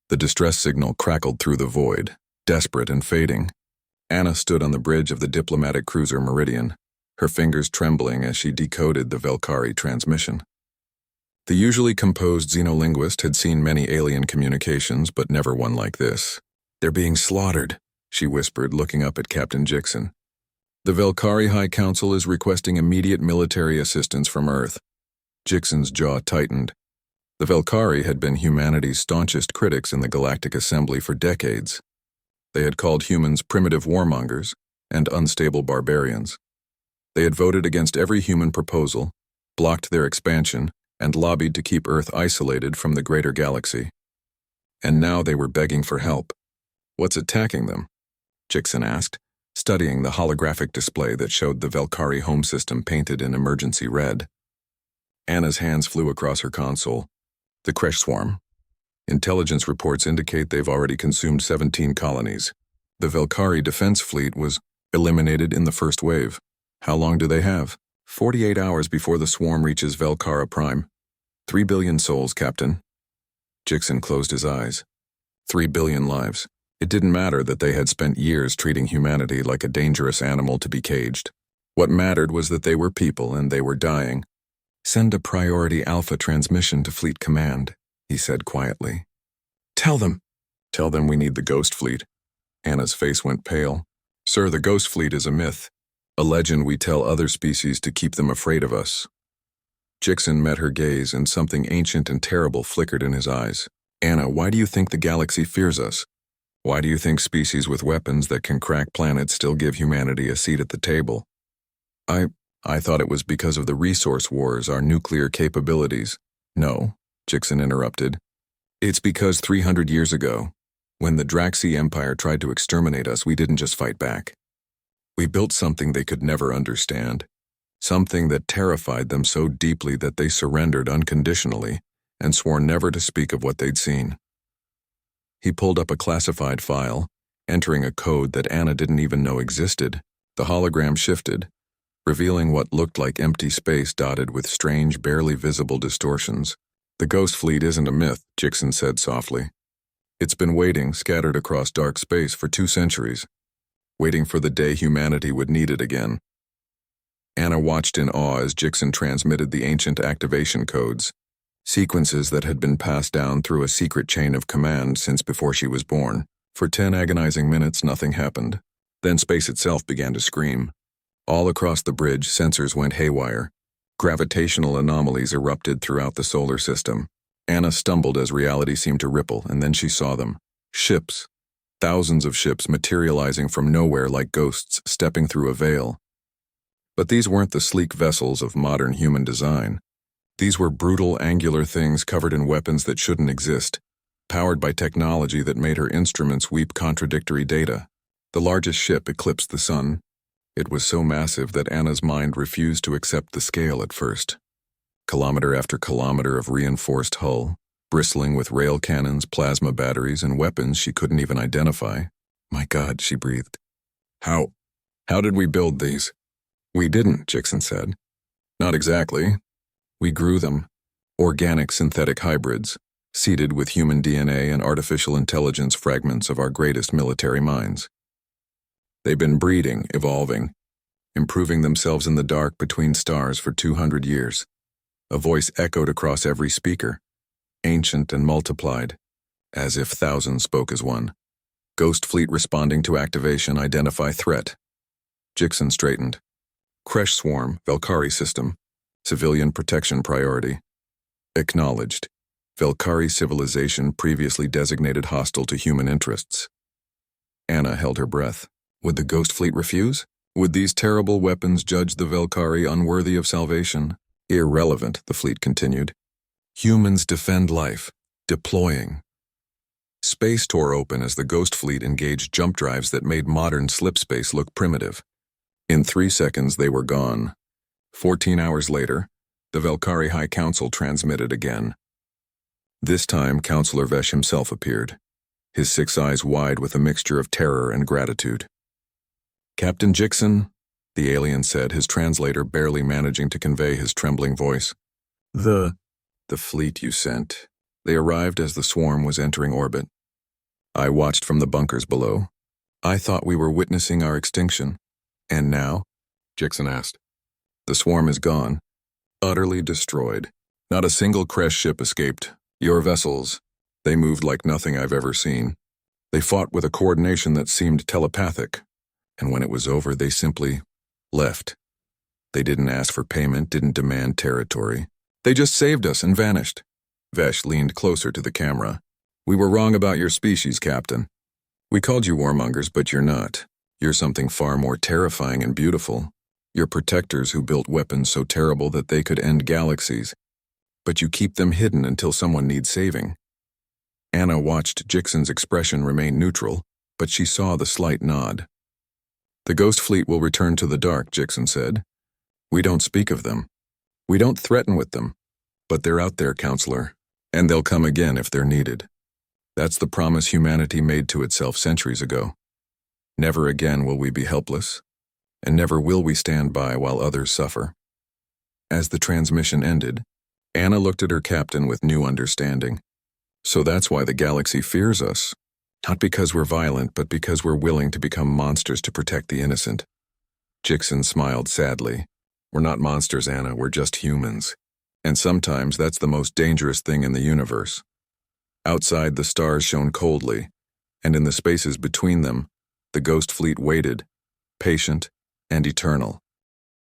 The distress signal crackled through the void, desperate and fading. Anna stood on the bridge of the diplomatic cruiser Meridian, her fingers trembling as she decoded the Velkari transmission. The usually composed xenolinguist had seen many alien communications, but never one like this. "They're being slaughtered," she whispered, looking up at Captain Jixon. "The Velkari High Council is requesting immediate military assistance from Earth." Jixon's jaw tightened. The Velkari had been humanity's staunchest critics in the Galactic Assembly for decades. They had called humans primitive warmongers and unstable barbarians. They had voted against every human proposal, blocked their expansion, and lobbied to keep Earth isolated from the greater galaxy. And now they were begging for help. "What's attacking them?" Jixon asked, studying the holographic display that showed the Velkari home system painted in emergency red. Anna's hands flew across her console. "The Kresh Swarm. Intelligence reports indicate they've already consumed 17 colonies. The Velkari defense fleet was eliminated in the first wave. How long do they have?" 48 hours before the swarm reaches Velkara Prime. 3 billion souls, Captain." Jixon closed his eyes. 3 billion lives. It didn't matter that they had spent years treating humanity like a dangerous animal to be caged. What mattered was that they were people and they were dying. "Send a priority alpha transmission to Fleet Command," he said quietly. Tell them we need the Ghost Fleet." Anna's face went pale. "Sir, the Ghost Fleet is a myth. A legend we tell other species to keep them afraid of us." Jixon met her gaze, and something ancient and terrible flickered in his eyes. "Anna, why do you think the galaxy fears us? Why do you think species with weapons that can crack planets still give humanity a seat at the table?" I thought it was because of the resource wars, our nuclear capabilities." "No," Jixon interrupted. "It's because 300 years ago, when the Draxi Empire tried to exterminate us, we didn't just fight back. We built something they could never understand, something that terrified them so deeply that they surrendered unconditionally and swore never to speak of what they'd seen." He pulled up a classified file, entering a code that Anna didn't even know existed. The hologram shifted, revealing what looked like empty space dotted with strange, barely visible distortions. "The Ghost Fleet isn't a myth," Jixon said softly. "It's been waiting, scattered across dark space for 2 centuries. Waiting for the day humanity would need it again." Anna watched in awe as Jixon transmitted the ancient activation codes, sequences that had been passed down through a secret chain of command since before she was born. For 10 agonizing minutes, nothing happened. Then space itself began to scream. All across the bridge, sensors went haywire. Gravitational anomalies erupted throughout the solar system. Anna stumbled as reality seemed to ripple, and then she saw them. Ships. Thousands of ships materializing from nowhere like ghosts stepping through a veil. But these weren't the sleek vessels of modern human design. These were brutal, angular things covered in weapons that shouldn't exist, powered by technology that made her instruments weep contradictory data. The largest ship eclipsed the sun. It was so massive that Anna's mind refused to accept the scale at first. Kilometer after kilometer of reinforced hull, bristling with rail cannons, plasma batteries, and weapons she couldn't even identify. "My God," she breathed. How did we build these?" "We didn't," Jixon said. "Not exactly. We grew them. Organic synthetic hybrids, seeded with human DNA and artificial intelligence fragments of our greatest military minds. They've been breeding, evolving, improving themselves in the dark between stars for 200 years. A voice echoed across every speaker, ancient and multiplied, as if thousands spoke as one. "Ghost Fleet responding to activation, identify threat." Jixon straightened. "Kresh Swarm, Velkari system, civilian protection priority. Acknowledged. Velkari civilization previously designated hostile to human interests." Anna held her breath. Would the Ghost Fleet refuse? Would these terrible weapons judge the Velkari unworthy of salvation? "Irrelevant," the fleet continued. "Humans defend life, deploying." Space tore open as the Ghost Fleet engaged jump drives that made modern slipspace look primitive. In 3 seconds, they were gone. 14 hours later, the Velkari High Council transmitted again. This time, Counselor Vesh himself appeared, his 6 eyes wide with a mixture of terror and gratitude. "Captain Jixon," the alien said, his translator barely managing to convey his trembling voice. The fleet you sent. They arrived as the swarm was entering orbit. I watched from the bunkers below. I thought we were witnessing our extinction. And now? Jixon asked. The swarm is gone. Utterly destroyed. Not a single Kresh ship escaped. Your vessels, they moved like nothing I've ever seen. They fought with a coordination that seemed telepathic. And when it was over, they simply left. They didn't ask for payment, didn't demand territory. They just saved us and vanished. Vesh leaned closer to the camera. We were wrong about your species, Captain. We called you warmongers, but you're not. You're something far more terrifying and beautiful. You're protectors who built weapons so terrible that they could end galaxies. But you keep them hidden until someone needs saving. Anna watched Jixon's expression remain neutral, but she saw the slight nod. The Ghost Fleet will return to the dark, Jixon said. We don't speak of them. We don't threaten with them. But they're out there, Counselor, and they'll come again if they're needed. That's the promise humanity made to itself centuries ago. Never again will we be helpless, and never will we stand by while others suffer. As the transmission ended, Anna looked at her captain with new understanding. So that's why the galaxy fears us. Not because we're violent, but because we're willing to become monsters to protect the innocent. Jixon smiled sadly. We're not monsters, Anna, we're just humans. And sometimes that's the most dangerous thing in the universe. Outside, the stars shone coldly, and in the spaces between them, the Ghost Fleet waited, patient and eternal.